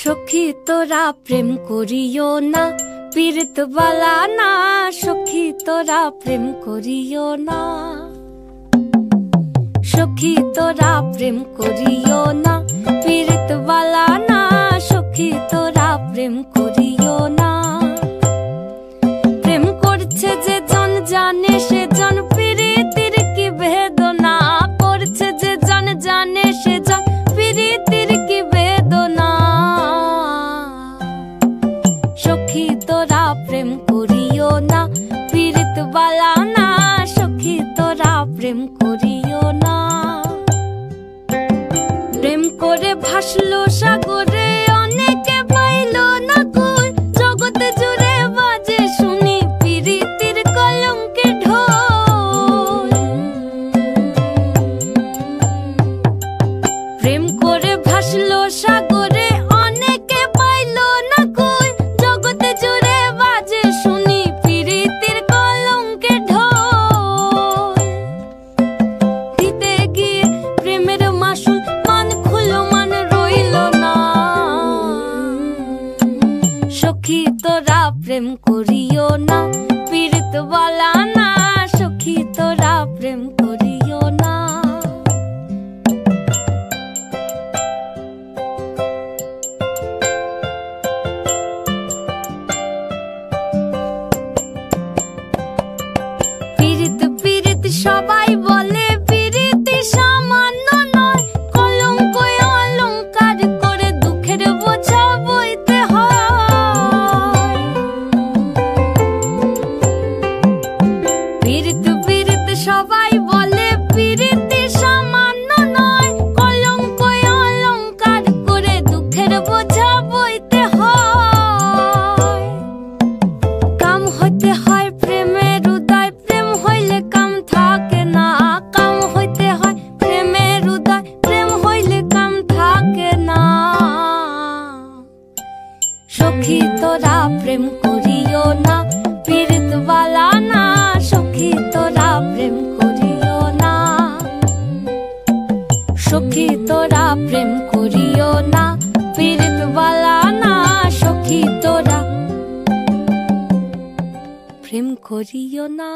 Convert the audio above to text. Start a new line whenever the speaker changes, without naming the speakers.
सखी तोरा प्रेम करियो ना पीड़ित वाला ना। सखी तोरा प्रेम करियो ना। सखी तोरा प्रेम करियो ना पीड़ित वाला ना। सखी तोरा प्रेम करियो ना। प्रेम करछे जे जन जाने से जन पीड़ितेर की वेदना करछे जे जन जाने से जन पीड़ितेर की वेदना। सखी तोरा प्रेम करियो ना पीड़ित वाला ना। सखी तोरा प्रेम करियो ना। प्रेम करे भासलो सागरे अनेके पाइलो ना कই जगत जुड़े बाजे शुनी पीड़ितेर कलंके ढोल। प्रेम करे भासलो सागरे अनेके पाइलो ना कই जगत जुड़े बाजे शुनी पीड़ितेर कलंके ढोल। दिते गिये प्रेमेर मासुल मान खुलो मान रइलो ना। सखी तोरा प्रेम करियो ना पीड़ित वाला ना। सखी तोरा प्रेम करियो ना। पीड़ित पीड़ित सबाई बोले पीड़ित सामान्य नয় कलंक अलंकार करे दुखेर बोझा বইতে হয়। पीड़ित पीड़ित सबाई बोले पीड़ित सामान्य नয় कलंक अलंकार करे दुखेर बोझा বইতে হয়। काम হইতে হয় প্রেমের উদয় প্রেম হইলে কাম থাকে না। কাম হইতে হয় প্রেমের উদয় প্রেম হইলে কাম থাকে না। সখী তোরা প্রেম করিও না পীড়িত वाला না। সখী তোরা প্রেম করিও না। সখী তোরা প্রেম করিও না পীড়িত वाला না। সখী তোরা প্রেম করিও না।